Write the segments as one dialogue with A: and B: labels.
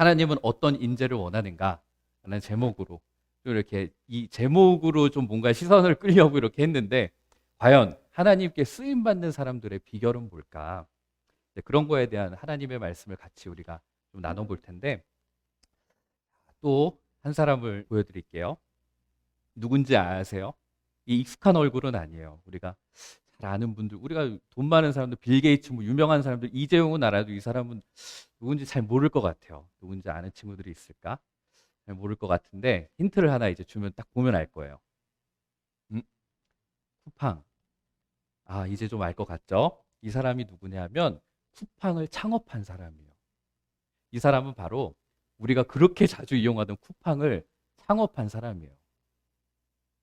A: 하나님은 어떤 인재를 원하는가? 라는 제목으로 좀 이렇게 이 제목으로 좀 뭔가 시선을 끌려고 이렇게 했는데 과연 하나님께 쓰임 받는 사람들의 비결은 뭘까? 그런 거에 대한 하나님의 말씀을 같이 우리가 좀 나눠볼 텐데 또 한 사람을 보여드릴게요. 누군지 아세요? 이 익숙한 얼굴은 아니에요. 우리가 잘 아는 분들, 우리가 돈 많은 사람들, 빌 게이츠, 뭐 유명한 사람들, 이재용은 알아도 이 사람은 누군지 잘 모를 것 같아요. 누군지 아는 친구들이 있을까? 잘 모를 것 같은데 힌트를 하나 이제 주면 딱 보면 알 거예요. 음, 쿠팡. 아, 이제 좀 알 것 같죠? 이 사람이 누구냐면 쿠팡을 창업한 사람이에요. 이 사람은 바로 우리가 그렇게 자주 이용하던 쿠팡을 창업한 사람이에요.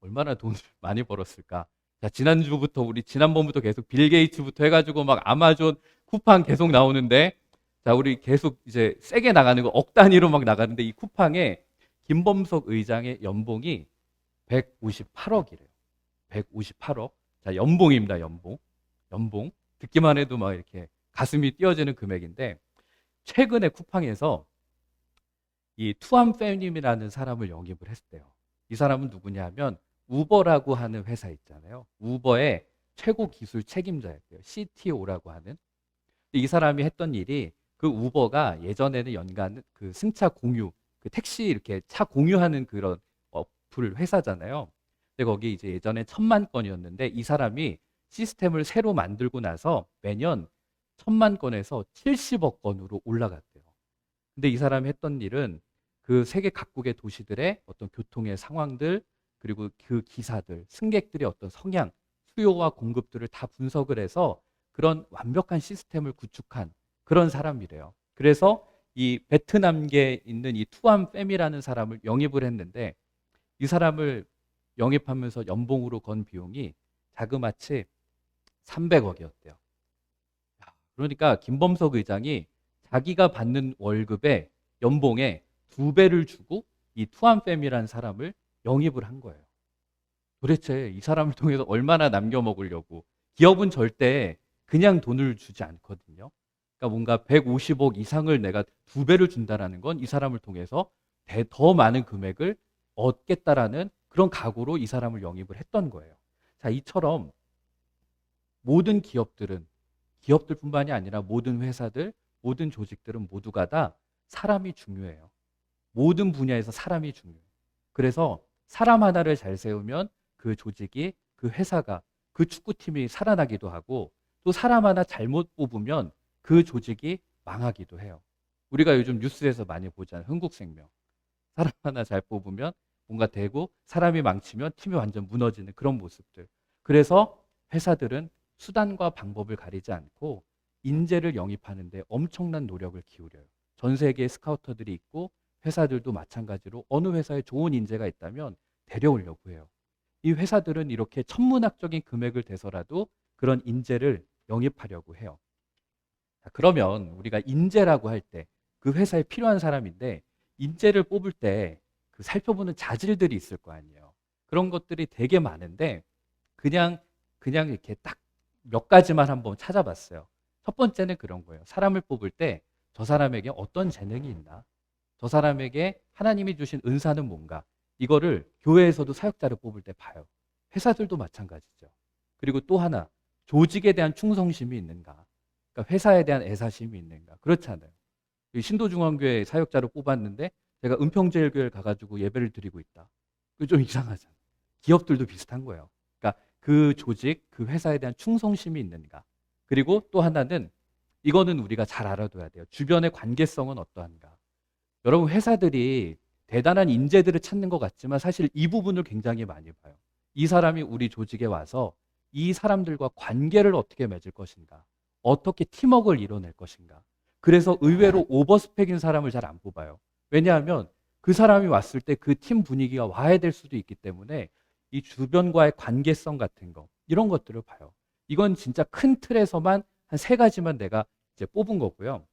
A: 얼마나 돈을 많이 벌었을까? 자, 지난번부터 계속 빌 게이츠부터 해가지고 막 아마존 쿠팡 계속 나오는데, 자, 우리 계속 이제 세게 나가는 거 억 단위로 막 나가는데 이 쿠팡에 김범석 의장의 연봉이 158억이래요. 158억. 자, 연봉입니다, 연봉. 연봉. 듣기만 해도 막 이렇게 가슴이 뛰어지는 금액인데, 최근에 쿠팡에서 이 투함 패님이라는 사람을 영입을 했대요. 이 사람은 누구냐면 우버라고 하는 회사 있잖아요. 우버의 최고 기술 책임자였대요. CTO라고 하는. 이 사람이 했던 일이 그 우버가 예전에는 연간 그 승차 공유, 그 택시 이렇게 차 공유하는 그런 어플 회사잖아요. 근데 거기 이제 예전에 1,000만 건이었는데 이 사람이 시스템을 새로 만들고 나서 매년 1,000만 건에서 70억 건으로 올라갔대요. 근데 이 사람이 했던 일은 그 세계 각국의 도시들의 어떤 교통의 상황들, 그리고 그 기사들, 승객들의 어떤 성향, 수요와 공급들을 다 분석을 해서 그런 완벽한 시스템을 구축한 그런 사람이래요. 그래서 이 베트남계에 있는 이 투암 팸이라는 사람을 영입을 했는데 이 사람을 영입하면서 연봉으로 건 비용이 자그마치 300억이었대요. 그러니까 김범석 의장이 자기가 받는 월급의 연봉의 2배를 주고 이 투암팸이라는 사람을 영입을 한 거예요. 도대체 이 사람을 통해서 얼마나 남겨 먹으려고. 기업은 절대 그냥 돈을 주지 않거든요. 그러니까 뭔가 150억 이상을 내가 2배를 준다라는 건 이 사람을 통해서 더 많은 금액을 얻겠다라는 그런 각오로 이 사람을 영입을 했던 거예요. 자, 이처럼 모든 기업들뿐만이 아니라 모든 회사들, 모든 조직들은 모두가 다 사람이 중요해요. 모든 분야에서 사람이 중요해요. 그래서 사람 하나를 잘 세우면 그 조직이, 그 회사가, 그 축구팀이 살아나기도 하고 또 사람 하나 잘못 뽑으면 그 조직이 망하기도 해요. 우리가 요즘 뉴스에서 많이 보잖아요. 흥국생명. 사람 하나 잘 뽑으면 뭔가 되고 사람이 망치면 팀이 완전 무너지는 그런 모습들. 그래서 회사들은 수단과 방법을 가리지 않고 인재를 영입하는데 엄청난 노력을 기울여요. 전 세계에 스카우터들이 있고 회사들도 마찬가지로 어느 회사에 좋은 인재가 있다면 데려오려고 해요. 이 회사들은 이렇게 천문학적인 금액을 대서라도 그런 인재를 영입하려고 해요. 자, 그러면 우리가 인재라고 할 때 그 회사에 필요한 사람인데 인재를 뽑을 때 그 살펴보는 자질들이 있을 거 아니에요. 그런 것들이 되게 많은데 그냥 이렇게 딱 몇 가지만 한번 찾아봤어요. 첫 번째는 그런 거예요. 사람을 뽑을 때 저 사람에게 어떤 재능이 있나? 저 사람에게 하나님이 주신 은사는 뭔가? 이거를 교회에서도 사역자를 뽑을 때 봐요. 회사들도 마찬가지죠. 그리고 또 하나, 조직에 대한 충성심이 있는가? 그러니까 회사에 대한 애사심이 있는가? 그렇잖아요. 신도중앙교회 사역자를 뽑았는데 제가 은평제일교회를 가가지고 예배를 드리고 있다. 그거 좀 이상하잖아요. 기업들도 비슷한 거예요. 그러니까 그 조직, 그 회사에 대한 충성심이 있는가? 그리고 또 하나는 이거는 우리가 잘 알아둬야 돼요. 주변의 관계성은 어떠한가? 여러분 회사들이 대단한 인재들을 찾는 것 같지만 사실 이 부분을 굉장히 많이 봐요. 이 사람이 우리 조직에 와서 이 사람들과 관계를 어떻게 맺을 것인가? 어떻게 팀워크를 이뤄낼 것인가? 그래서 의외로 오버스펙인 사람을 잘 안 뽑아요. 왜냐하면 그 사람이 왔을 때 그 팀 분위기가 와야 될 수도 있기 때문에 이 주변과의 관계성 같은 거 이런 것들을 봐요. 이건 진짜 큰 틀에서만 한 3가지만 내가 이제 뽑은 거고요.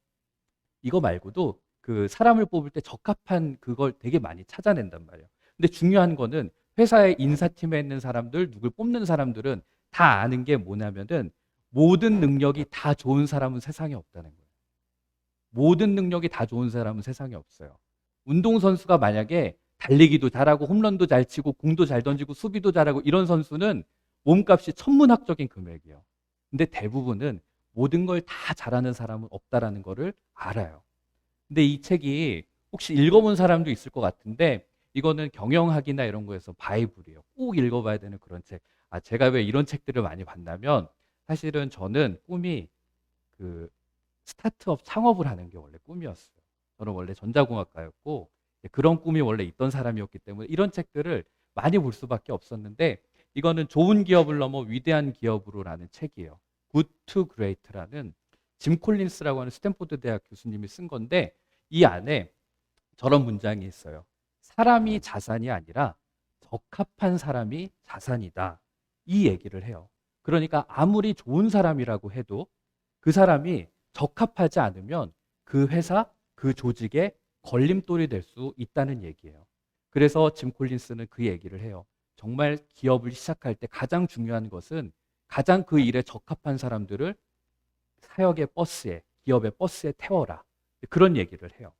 A: 이거 말고도 그 사람을 뽑을 때 적합한 그걸 되게 많이 찾아낸단 말이에요. 근데 중요한 거는 회사의 인사팀에 있는 사람들, 누굴 뽑는 사람들은 다 아는 게 뭐냐면은 모든 능력이 다 좋은 사람은 세상에 없다는 거예요. 모든 능력이 다 좋은 사람은 세상에 없어요. 운동선수가 만약에 달리기도 잘하고 홈런도 잘 치고 공도 잘 던지고 수비도 잘하고 이런 선수는 몸값이 천문학적인 금액이에요. 근데 대부분은 모든 걸 다 잘하는 사람은 없다라는 거를 알아요. 근데 이 책이 혹시 읽어본 사람도 있을 것 같은데 이거는 경영학이나 이런 거에서 바이블이에요. 꼭 읽어봐야 되는 그런 책. 제가 왜 이런 책들을 많이 봤냐면 사실은 저는 꿈이 그 스타트업 창업을 하는 게 원래 꿈이었어요. 저는 원래 전자공학과였고 그런 꿈이 원래 있던 사람이었기 때문에 이런 책들을 많이 볼 수밖에 없었는데 이거는 좋은 기업을 넘어 위대한 기업으로라는 책이에요. Good to Great라는 짐 콜린스라고 하는 스탠포드 대학 교수님이 쓴 건데 이 안에 저런 문장이 있어요. 사람이 자산이 아니라 적합한 사람이 자산이다. 이 얘기를 해요. 그러니까 아무리 좋은 사람이라고 해도 그 사람이 적합하지 않으면 그 회사, 그 조직에 걸림돌이 될 수 있다는 얘기예요. 그래서 짐 콜린스는 그 얘기를 해요. 정말 기업을 시작할 때 가장 중요한 것은 가장 그 일에 적합한 사람들을 사역의 버스에, 기업의 버스에 태워라. 그런 얘기를 해요.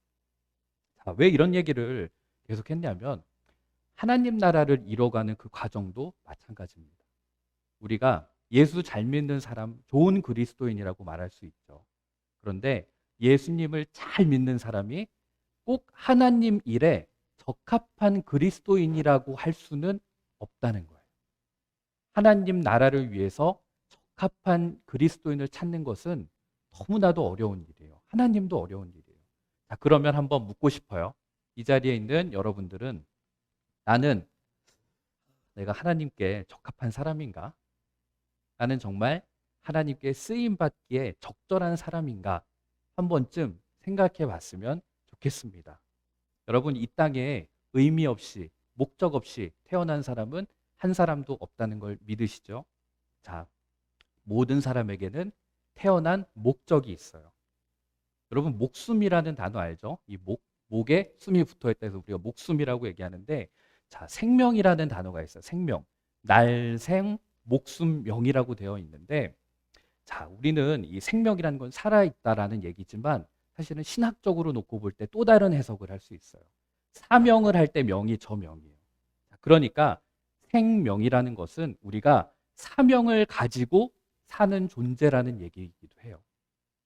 A: 자, 왜 이런 얘기를 계속 했냐면 하나님 나라를 이뤄가는 그 과정도 마찬가지입니다. 우리가 예수 잘 믿는 사람, 좋은 그리스도인이라고 말할 수 있죠. 그런데 예수님을 잘 믿는 사람이 꼭 하나님 일에 적합한 그리스도인이라고 할 수는 없다는 거예요. 하나님 나라를 위해서 적합한 그리스도인을 찾는 것은 너무나도 어려운 일이에요. 하나님도 어려운 일이에요. 자, 그러면 한번 묻고 싶어요. 이 자리에 있는 여러분들은 나는 내가 하나님께 적합한 사람인가? 나는 정말 하나님께 쓰임 받기에 적절한 사람인가? 한 번쯤 생각해 봤으면 좋겠습니다. 여러분, 이 땅에 의미 없이, 목적 없이 태어난 사람은 한 사람도 없다는 걸 믿으시죠? 자, 모든 사람에게는 태어난 목적이 있어요. 여러분, 목숨이라는 단어 알죠? 이 목에 숨이 붙어 있다 해서 우리가 목숨이라고 얘기하는데, 자, 생명이라는 단어가 있어요. 생명. 날생, 목숨, 명이라고 되어 있는데, 자, 우리는 이 생명이라는 건 살아있다라는 얘기지만 사실은 신학적으로 놓고 볼 때 또 다른 해석을 할 수 있어요. 사명을 할 때 명이 저 명이에요. 그러니까 생명이라는 것은 우리가 사명을 가지고 사는 존재라는 얘기이기도 해요.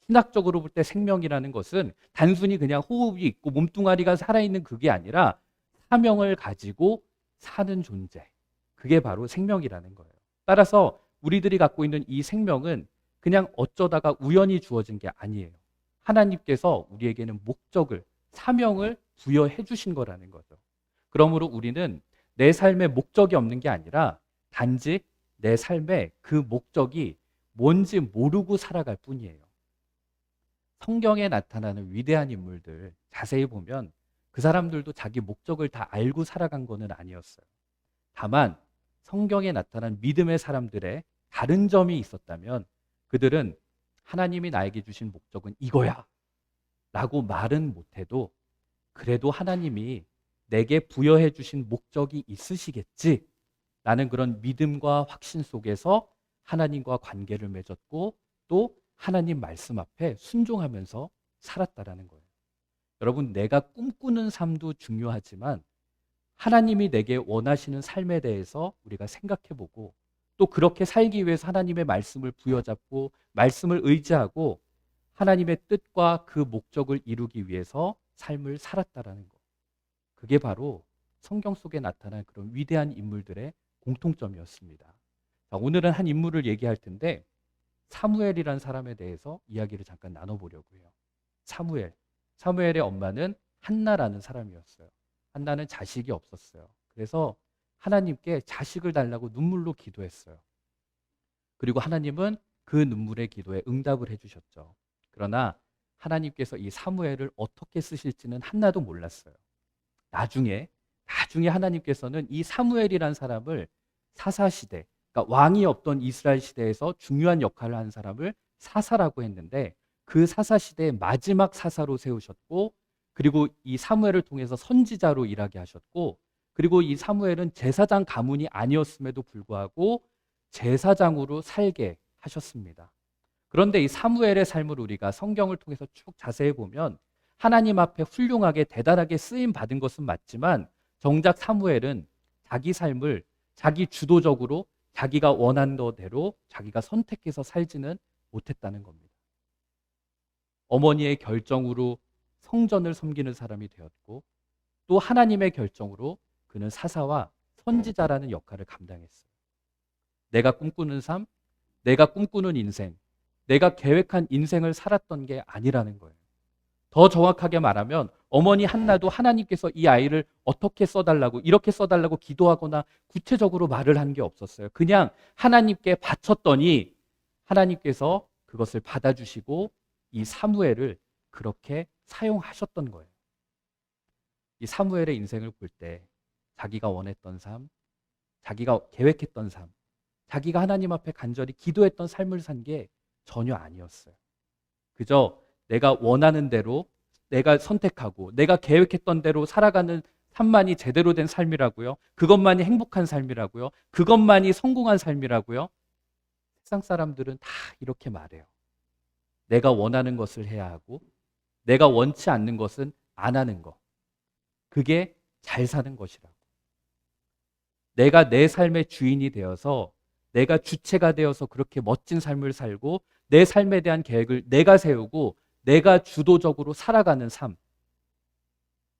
A: 신학적으로 볼 때 생명이라는 것은 단순히 그냥 호흡이 있고 몸뚱아리가 살아있는 그게 아니라 사명을 가지고 사는 존재. 그게 바로 생명이라는 거예요. 따라서 우리들이 갖고 있는 이 생명은 그냥 어쩌다가 우연히 주어진 게 아니에요. 하나님께서 우리에게는 목적을, 사명을 부여해 주신 거라는 거죠. 그러므로 우리는 내 삶에 목적이 없는 게 아니라 단지 내 삶에 그 목적이 뭔지 모르고 살아갈 뿐이에요. 성경에 나타나는 위대한 인물들 자세히 보면 그 사람들도 자기 목적을 다 알고 살아간 거는 아니었어요. 다만 성경에 나타난 믿음의 사람들의 다른 점이 있었다면 그들은 하나님이 나에게 주신 목적은 이거야 라고 말은 못해도 그래도 하나님이 내게 부여해 주신 목적이 있으시겠지 라는 그런 믿음과 확신 속에서 하나님과 관계를 맺었고 또 하나님 말씀 앞에 순종하면서 살았다라는 거예요. 여러분, 내가 꿈꾸는 삶도 중요하지만 하나님이 내게 원하시는 삶에 대해서 우리가 생각해 보고 또 그렇게 살기 위해서 하나님의 말씀을 부여잡고 말씀을 의지하고 하나님의 뜻과 그 목적을 이루기 위해서 삶을 살았다라는 것. 그게 바로 성경 속에 나타난 그런 위대한 인물들의 공통점이었습니다. 자, 오늘은 한 인물을 얘기할 텐데 사무엘이라는 사람에 대해서 이야기를 잠깐 나눠보려고 해요. 사무엘. 사무엘의 엄마는 한나라는 사람이었어요. 한나는 자식이 없었어요. 그래서 하나님께 자식을 달라고 눈물로 기도했어요. 그리고 하나님은 그 눈물의 기도에 응답을 해주셨죠. 그러나 하나님께서 이 사무엘을 어떻게 쓰실지는 한나도 몰랐어요. 나중에 하나님께서는 이 사무엘이라는 사람을 사사시대, 그러니까 왕이 없던 이스라엘 시대에서 중요한 역할을 한 사람을 사사라고 했는데 그 사사시대의 마지막 사사로 세우셨고 그리고 이 사무엘을 통해서 선지자로 일하게 하셨고 그리고 이 사무엘은 제사장 가문이 아니었음에도 불구하고 제사장으로 살게 하셨습니다. 그런데 이 사무엘의 삶을 우리가 성경을 통해서 쭉 자세히 보면 하나님 앞에 훌륭하게 대단하게 쓰임 받은 것은 맞지만 정작 사무엘은 자기 삶을 자기 주도적으로 자기가 원한 대로 자기가 선택해서 살지는 못했다는 겁니다. 어머니의 결정으로 성전을 섬기는 사람이 되었고 또 하나님의 결정으로 그는 사사와 선지자라는 역할을 감당했어요. 내가 꿈꾸는 삶, 내가 꿈꾸는 인생, 내가 계획한 인생을 살았던 게 아니라는 거예요. 더 정확하게 말하면 어머니 한나도 하나님께서 이 아이를 어떻게 써달라고 이렇게 써달라고 기도하거나 구체적으로 말을 한 게 없었어요. 그냥 하나님께 바쳤더니 하나님께서 그것을 받아주시고 이 사무엘을 그렇게 사용하셨던 거예요. 이 사무엘의 인생을 볼 때 자기가 원했던 삶, 자기가 계획했던 삶, 자기가 하나님 앞에 간절히 기도했던 삶을 산 게 전혀 아니었어요. 그저 내가 원하는 대로 내가 선택하고 내가 계획했던 대로 살아가는 삶만이 제대로 된 삶이라고요. 그것만이 행복한 삶이라고요. 그것만이 성공한 삶이라고요. 세상 사람들은 다 이렇게 말해요. 내가 원하는 것을 해야 하고 내가 원치 않는 것은 안 하는 것. 그게 잘 사는 것이라고. 내가 내 삶의 주인이 되어서 내가 주체가 되어서 그렇게 멋진 삶을 살고 내 삶에 대한 계획을 내가 세우고 내가 주도적으로 살아가는 삶.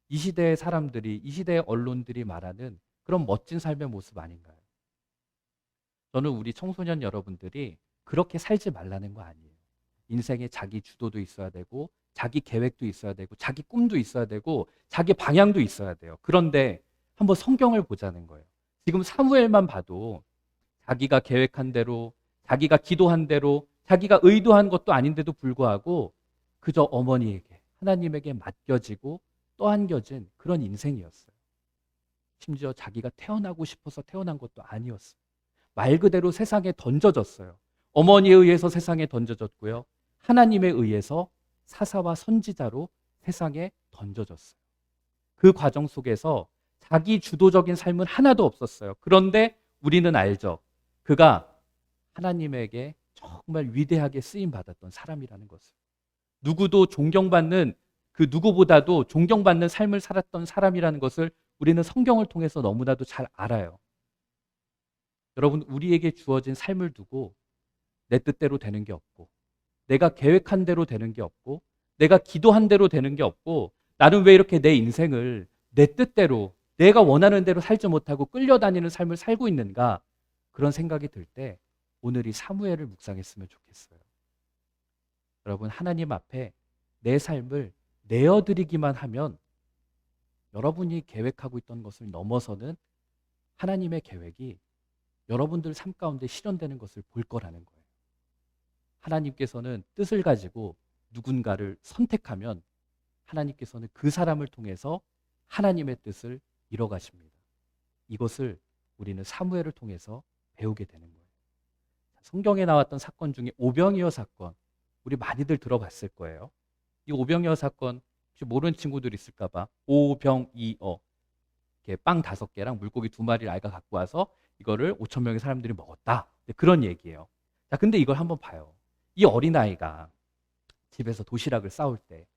A: 이 시대의 사람들이, 이 시대의 언론들이 말하는 그런 멋진 삶의 모습 아닌가요? 저는 우리 청소년 여러분들이 그렇게 살지 말라는 거 아니에요. 인생에 자기 주도도 있어야 되고 자기 계획도 있어야 되고 자기 꿈도 있어야 되고 자기 방향도 있어야 돼요. 그런데 한번 성경을 보자는 거예요. 지금 사무엘만 봐도 자기가 계획한 대로 자기가 기도한 대로 자기가 의도한 것도 아닌데도 불구하고 그저 어머니에게 하나님에게 맡겨지고 떠안겨진 그런 인생이었어요. 심지어 자기가 태어나고 싶어서 태어난 것도 아니었어요. 말 그대로 세상에 던져졌어요. 어머니에 의해서 세상에 던져졌고요. 하나님에 의해서 사사와 선지자로 세상에 던져졌어요. 그 과정 속에서 자기 주도적인 삶은 하나도 없었어요. 그런데 우리는 알죠. 그가 하나님에게 정말 위대하게 쓰임받았던 사람이라는 것을. 누구도 존경받는 그 누구보다도 존경받는 삶을 살았던 사람이라는 것을 우리는 성경을 통해서 너무나도 잘 알아요. 여러분, 우리에게 주어진 삶을 두고 내 뜻대로 되는 게 없고 내가 계획한 대로 되는 게 없고 내가 기도한 대로 되는 게 없고 나는 왜 이렇게 내 인생을 내 뜻대로 내가 원하는 대로 살지 못하고 끌려다니는 삶을 살고 있는가 그런 생각이 들 때 오늘 이 사무엘을 묵상했으면 좋겠어요. 여러분 하나님 앞에 내 삶을 내어드리기만 하면 여러분이 계획하고 있던 것을 넘어서는 하나님의 계획이 여러분들 삶 가운데 실현되는 것을 볼 거라는 거예요. 하나님께서는 뜻을 가지고 누군가를 선택하면 하나님께서는 그 사람을 통해서 하나님의 뜻을 이뤄가십니다. 이것을 우리는 사무엘을 통해서 배우게 되는 거예요. 성경에 나왔던 사건 중에 오병이어 사건 우리 많이들 들어봤을 거예요. 이 오병이어 사건 혹시 모르는 친구들 있을까 봐 오병이어 이렇게 빵 5개랑 물고기 2마리를 아이가 갖고 와서 이거를 5천 명의 사람들이 먹었다. 그런 얘기예요. 자, 근데 이걸 한번 봐요. 이 어린아이가 집에서 도시락을 싸올 때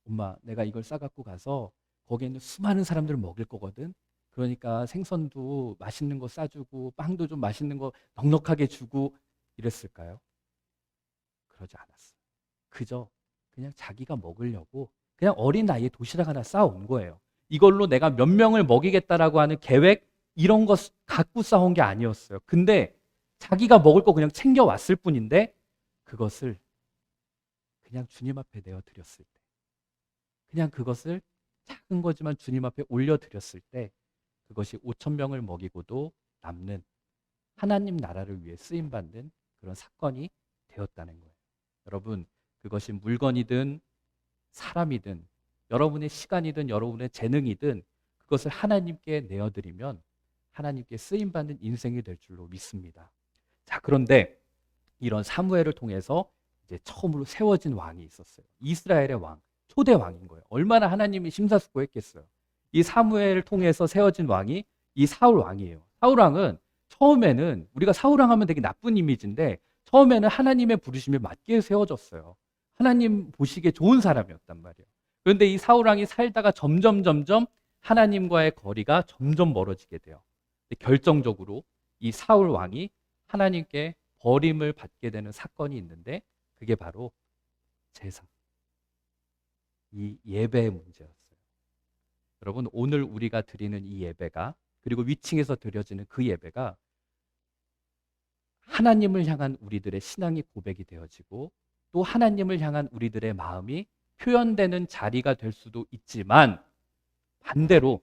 A: 엄마 내가 이걸 싸갖고 가서 거기에 있는 수많은 사람들을 먹일 거거든. 그러니까 생선도 맛있는 거 싸주고 빵도 좀 맛있는 거 넉넉하게 주고 이랬을까요? 그러지 않았어요. 그저 그냥 자기가 먹으려고 그냥 어린아이의 도시락 하나 싸온 거예요. 이걸로 내가 몇 명을 먹이겠다라고 하는 계획 이런 거 갖고 싸온 게 아니었어요. 근데 자기가 먹을 거 그냥 챙겨왔을 뿐인데 그것을 그냥 주님 앞에 내어드렸을 때 그냥 그것을 작은 거지만 주님 앞에 올려드렸을 때 그것이 5천 명을 먹이고도 남는 하나님 나라를 위해 쓰임받는 그런 사건이 되었다는 거예요. 여러분 그것이 물건이든 사람이든 여러분의 시간이든 여러분의 재능이든 그것을 하나님께 내어드리면 하나님께 쓰임받는 인생이 될 줄로 믿습니다. 자, 그런데 이런 사무엘을 통해서 이제 처음으로 세워진 왕이 있었어요. 이스라엘의 왕, 초대 왕인 거예요. 얼마나 하나님이 심사숙고했겠어요. 이 사무엘을 통해서 세워진 왕이 이 사울 왕이에요. 사울 왕은 처음에는 우리가 사울 왕 하면 되게 나쁜 이미지인데 처음에는 하나님의 부르심에 맞게 세워졌어요. 하나님 보시기에 좋은 사람이었단 말이에요. 그런데 이 사울 왕이 살다가 점점 하나님과의 거리가 점점 멀어지게 돼요. 결정적으로 이 사울 왕이 하나님께 버림을 받게 되는 사건이 있는데 그게 바로 제사, 이 예배의 문제였어요. 여러분, 오늘 우리가 드리는 이 예배가, 그리고 위층에서 드려지는 그 예배가 하나님을 향한 우리들의 신앙이 고백이 되어지고 또 하나님을 향한 우리들의 마음이 표현되는 자리가 될 수도 있지만, 반대로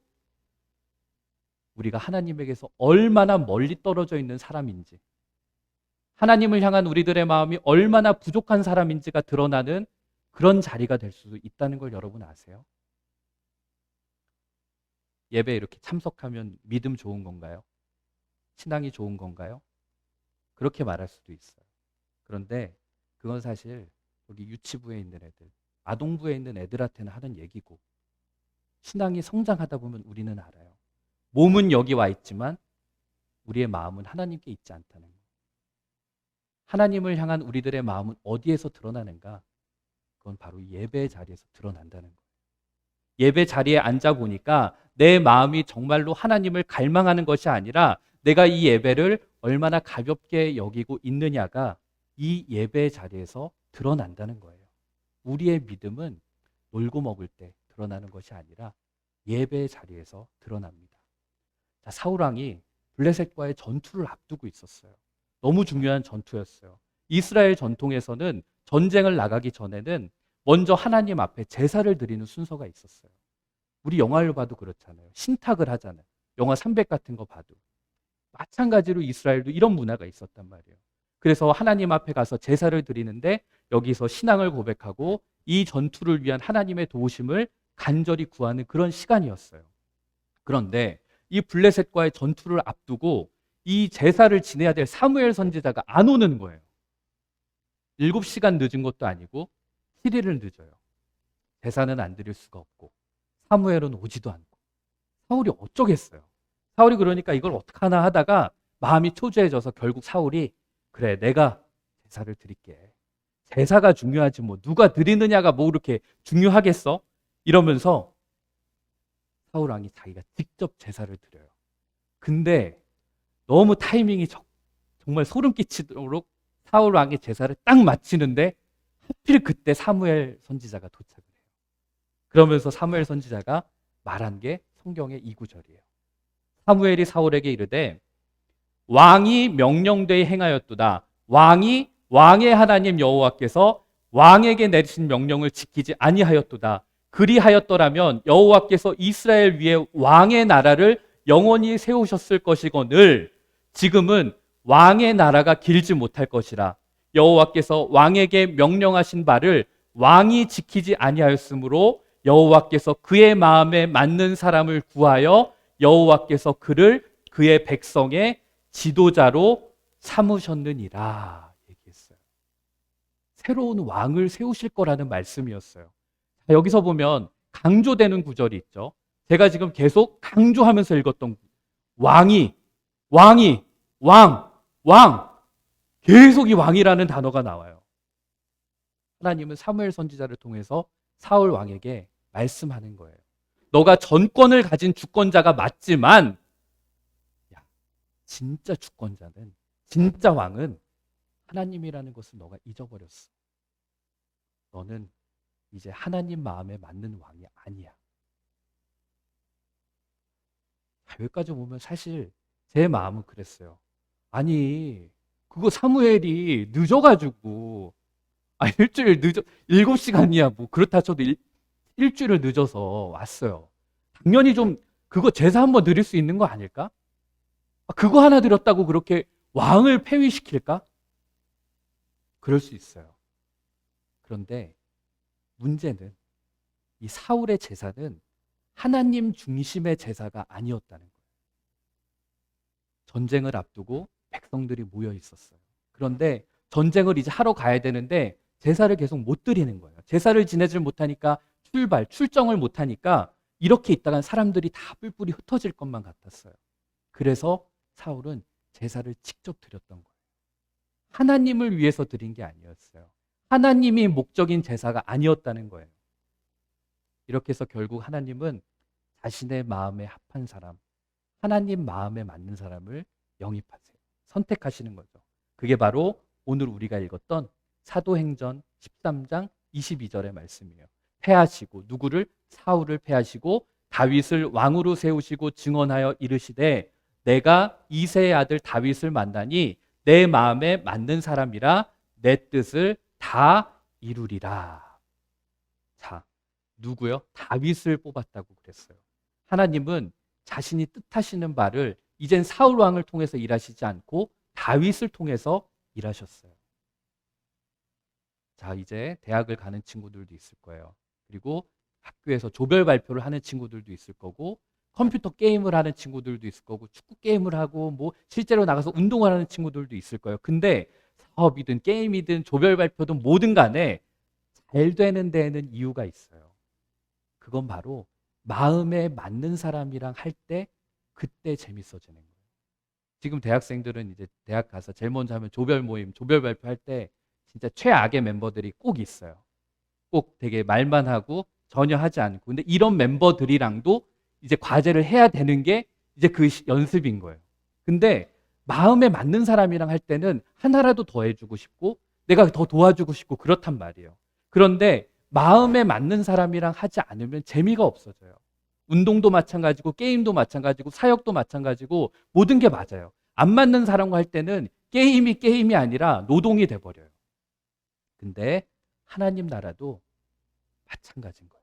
A: 우리가 하나님에게서 얼마나 멀리 떨어져 있는 사람인지, 하나님을 향한 우리들의 마음이 얼마나 부족한 사람인지가 드러나는 그런 자리가 될 수도 있다는 걸 여러분 아세요? 예배에 이렇게 참석하면 믿음 좋은 건가요? 신앙이 좋은 건가요? 그렇게 말할 수도 있어요. 그런데 그건 사실 여기 유치부에 있는 애들, 아동부에 있는 애들한테는 하는 얘기고, 신앙이 성장하다 보면 우리는 알아요. 몸은 여기 와 있지만 우리의 마음은 하나님께 있지 않다는 거예요. 하나님을 향한 우리들의 마음은 어디에서 드러나는가? 그건 바로 예배의 자리에서 드러난다는 거예요. 예배 자리에 앉아 보니까 내 마음이 정말로 하나님을 갈망하는 것이 아니라 내가 이 예배를 얼마나 가볍게 여기고 있느냐가 이 예배의 자리에서 드러난다는 거예요. 우리의 믿음은 놀고 먹을 때 드러나는 것이 아니라 예배의 자리에서 드러납니다. 자, 사울 왕이 블레셋과의 전투를 앞두고 있었어요. 너무 중요한 전투였어요. 이스라엘 전통에서는 전쟁을 나가기 전에는 먼저 하나님 앞에 제사를 드리는 순서가 있었어요. 우리 영화를 봐도 그렇잖아요. 신탁을 하잖아요. 영화 300 같은 거 봐도. 마찬가지로 이스라엘도 이런 문화가 있었단 말이에요. 그래서 하나님 앞에 가서 제사를 드리는데 여기서 신앙을 고백하고 이 전투를 위한 하나님의 도우심을 간절히 구하는 그런 시간이었어요. 그런데 이 블레셋과의 전투를 앞두고 이 제사를 지내야 될 사무엘 선지자가 안 오는 거예요. 7시간 늦은 것도 아니고 7일을 늦어요. 제사는 안 드릴 수가 없고 사무엘은 오지도 않고. 사울이 어쩌겠어요. 사울이 그러니까 이걸 어떡하나 하다가 마음이 초조해져서 결국 사울이, 그래, 내가 제사를 드릴게. 제사가 중요하지 뭐 누가 드리느냐가 뭐 그렇게 중요하겠어? 이러면서 사울 왕이 자기가 직접 제사를 드려요. 근데 너무 타이밍이 정말 소름 끼치도록 사울 왕이 제사를 딱 마치는데 하필 그때 사무엘 선지자가 도착을 해요. 그러면서 사무엘 선지자가 말한 게 성경의 이 구절이에요. 사무엘이 사울에게 이르되 왕이 명령되이 행하였도다. 왕이 왕의 하나님 여호와께서 왕에게 내리신 명령을 지키지 아니하였도다. 그리하였더라면 여호와께서 이스라엘 위에 왕의 나라를 영원히 세우셨을 것이거늘 지금은 왕의 나라가 길지 못할 것이라. 여호와께서 왕에게 명령하신 바를 왕이 지키지 아니하였으므로 여호와께서 그의 마음에 맞는 사람을 구하여 여호와께서 그를 그의 백성의 지도자로 삼으셨느니라 얘기했어요. 새로운 왕을 세우실 거라는 말씀이었어요. 여기서 보면 강조되는 구절이 있죠. 제가 지금 계속 강조하면서 읽었던 왕이 왕 계속 이 왕이라는 단어가 나와요. 하나님은 사무엘 선지자를 통해서 사울 왕에게 말씀하는 거예요. 너가 전권을 가진 주권자가 맞지만 진짜 주권자는, 진짜 왕은 하나님이라는 것을 너가 잊어버렸어. 너는 이제 하나님 마음에 맞는 왕이 아니야. 여기까지 보면 사실 제 마음은 그랬어요. 아니, 그거 사무엘이 늦어가지고, 일주일 늦어, 7시간이야. 뭐, 그렇다 쳐도 일주일을 늦어서 왔어요. 당연히 좀, 그거 제사 한번 드릴 수 있는 거 아닐까? 그거 하나 드렸다고 그렇게 왕을 폐위시킬까? 그럴 수 있어요. 그런데 문제는 이 사울의 제사는 하나님 중심의 제사가 아니었다는 거예요. 전쟁을 앞두고 백성들이 모여 있었어요. 그런데 전쟁을 이제 하러 가야 되는데 제사를 계속 못 드리는 거예요. 제사를 지내질 못하니까 출정을 못하니까 이렇게 있다간 사람들이 다 뿔뿔이 흩어질 것만 같았어요. 그래서 사울은 제사를 직접 드렸던 거예요. 하나님을 위해서 드린 게 아니었어요. 하나님이 목적인 제사가 아니었다는 거예요. 이렇게 해서 결국 하나님은 자신의 마음에 합한 사람, 하나님 마음에 맞는 사람을 영입하세요. 선택하시는 거죠. 그게 바로 오늘 우리가 읽었던 사도행전 13장 22절의 말씀이에요. 패하시고 누구를? 사울을 패하시고 다윗을 왕으로 세우시고 증언하여 이르시되 내가 이새의 아들 다윗을 만나니 내 마음에 맞는 사람이라 내 뜻을 다 이루리라. 자, 누구요? 다윗을 뽑았다고 그랬어요. 하나님은 자신이 뜻하시는 바를 이젠 사울 왕을 통해서 일하시지 않고 다윗을 통해서 일하셨어요. 자, 이제 대학을 가는 친구들도 있을 거예요. 그리고 학교에서 조별 발표를 하는 친구들도 있을 거고, 컴퓨터 게임을 하는 친구들도 있을 거고, 축구 게임을 하고, 뭐 실제로 나가서 운동을 하는 친구들도 있을 거예요. 근데 사업이든 게임이든 조별 발표든 뭐든 간에 잘 되는 데에는 이유가 있어요. 그건 바로 마음에 맞는 사람이랑 할 때 그때 재밌어지는 거예요. 지금 대학생들은 이제 대학 가서 제일 먼저 하면 조별 모임, 조별 발표할 때 진짜 최악의 멤버들이 꼭 있어요. 꼭 되게 말만 하고 전혀 하지 않고. 근데 이런 멤버들이랑도 이제 과제를 해야 되는 게 이제 그 연습인 거예요. 근데 마음에 맞는 사람이랑 할 때는 하나라도 더 해주고 싶고 내가 더 도와주고 싶고 그렇단 말이에요. 그런데 마음에 맞는 사람이랑 하지 않으면 재미가 없어져요. 운동도 마찬가지고 게임도 마찬가지고 사역도 마찬가지고 모든 게 맞아요. 안 맞는 사람과 할 때는 게임이 아니라 노동이 돼버려요. 근데 하나님 나라도 마찬가지인 거예요.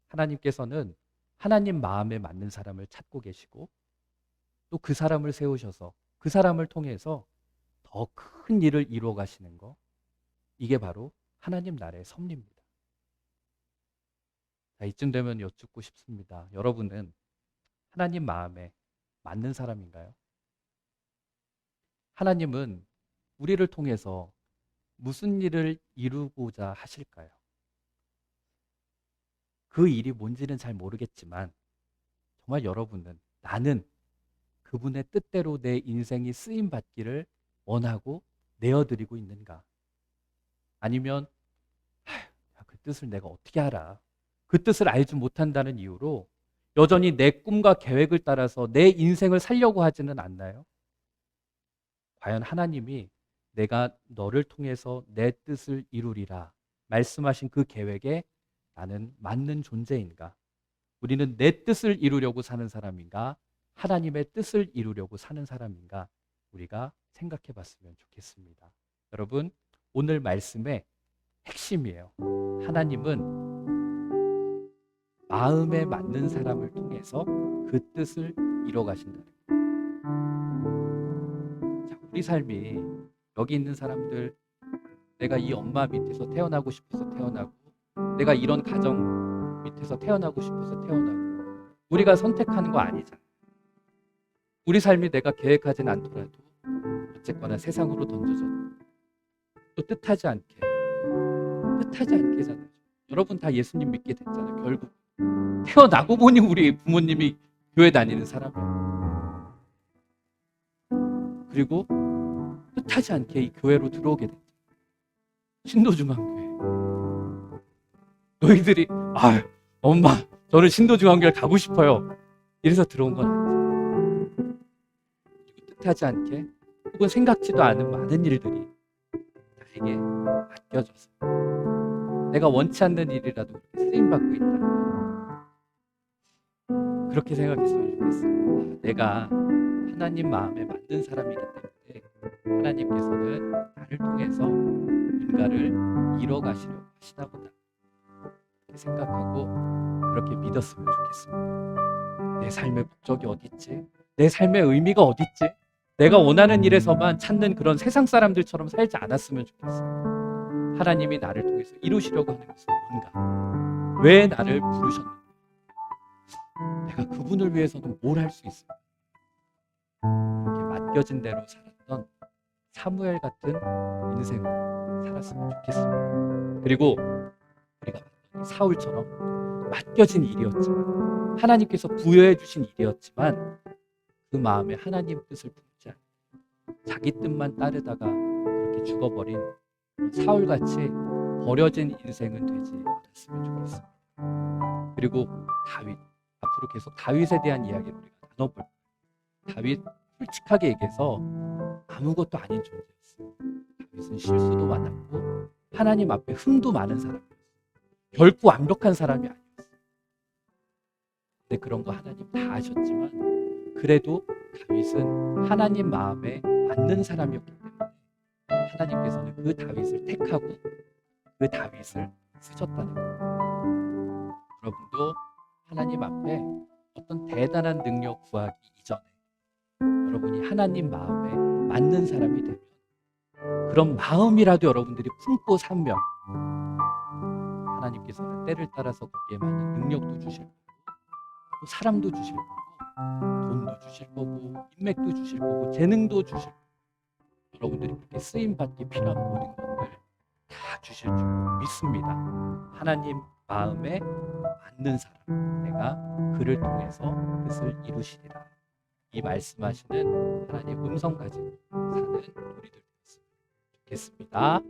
A: 하나님께서는 하나님 마음에 맞는 사람을 찾고 계시고 또 그 사람을 세우셔서 그 사람을 통해서 더 큰 일을 이루어 가시는 거, 이게 바로 하나님 나라의 섭리입니다. 자, 이쯤 되면 여쭙고 싶습니다. 여러분은 하나님 마음에 맞는 사람인가요? 하나님은 우리를 통해서 무슨 일을 이루고자 하실까요? 그 일이 뭔지는 잘 모르겠지만 정말 여러분은 나는 그분의 뜻대로 내 인생이 쓰임 받기를 원하고 내어드리고 있는가? 아니면 그 뜻을 내가 어떻게 알아? 그 뜻을 알지 못한다는 이유로 여전히 내 꿈과 계획을 따라서 내 인생을 살려고 하지는 않나요? 과연 하나님이 내가 너를 통해서 내 뜻을 이루리라 말씀하신 그 계획에 나는 맞는 존재인가? 우리는 내 뜻을 이루려고 사는 사람인가? 하나님의 뜻을 이루려고 사는 사람인가? 우리가 생각해 봤으면 좋겠습니다. 여러분, 오늘 말씀의 핵심이에요. 하나님은 마음에 맞는 사람을 통해서 그 뜻을 이뤄 가신다는 거예요. 자, 우리 삶이 여기 있는 사람들, 내가 이 엄마 밑에서 태어나고 싶어서 태어나고 내가 이런 가정 밑에서 태어나고 싶어서 태어나고 우리가 선택하는 거 아니잖아. 우리 삶이 내가 계획하진 않더라도 어쨌거나 세상으로 던져져 또 뜻하지 않게잖아요. 여러분 다 예수님 믿게 됐잖아요. 결국 태어나고 보니 우리 부모님이 교회 다니는 사람이에요. 그리고 뜻하지 않게 이 교회로 들어오게 됐죠. 신도중앙교회. 너희들이 엄마 저는 신도중앙교회 가고 싶어요. 이래서 들어온 건 아니죠. 그리고 뜻하지 않게 혹은 생각지도 않은 많은 일들이 나에게 맡겨져서 내가 원치 않는 일이라도 쓰임받고 있다. 그렇게 생각했으면 좋겠습니다. 내가 하나님 마음에 맞는 사람이기 때문에 하나님께서는 나를 통해서 인가를 이뤄가시려고 하시나 보다. 그렇게 생각하고 그렇게 믿었으면 좋겠습니다. 내 삶의 목적이 어디 있지? 내 삶의 의미가 어디 있지? 내가 원하는 일에서만 찾는 그런 세상 사람들처럼 살지 않았으면 좋겠어요. 하나님이 나를 통해서 이루시려고 하는 것은 뭔가? 왜 나를 부르셨는가? 내가 그분을 위해서는 뭘 할 수 있을까? 이렇게 맡겨진 대로 살았던 사무엘 같은 인생을 살았으면 좋겠습니다. 그리고 우리가 사울처럼 맡겨진 일이었지만 하나님께서 부여해 주신 일이었지만 그 마음에 하나님 뜻을 품지 않고 자기 뜻만 따르다가 이렇게 죽어버린 사울같이 버려진 인생은 되지 않았으면 좋겠습니다. 그리고 다윗, 앞으로 계속 다윗에 대한 이야기를 우리가 나눠볼 거예요. 다윗 솔직하게 얘기해서 아무것도 아닌 존재였어요. 다윗은 실수도 많았고 하나님 앞에 흠도 많은 사람이었어요. 결코 완벽한 사람이 아니었어요. 근데 그런 거 하나님 다 아셨지만 그래도 다윗은 하나님 마음에 맞는 사람이었기 때문에 하나님께서는 그 다윗을 택하고 그 다윗을 쓰셨다는 거예요. 여러분도 하나님 앞에 어떤 대단한 능력 구하기 이전에 여러분이 하나님 마음에 맞는 사람이 되면 그런 마음이라도 여러분들이 품고 살면 하나님께서는 때를 따라서 거기에 맞는 능력도 주실 거고 또 사람도 주실 거고 돈도 주실 거고 인맥도 주실 거고 재능도 주실 거고 여러분들이 그렇게 쓰임받기 필요한 모든 것들 다 주실 줄 믿습니다. 하나님 마음에 맞는 사람, 내가 그를 통해서 뜻을 이루시리라. 이 말씀하시는 하나님 음성 가지고 사는 우리들 되었으면 좋겠습니다.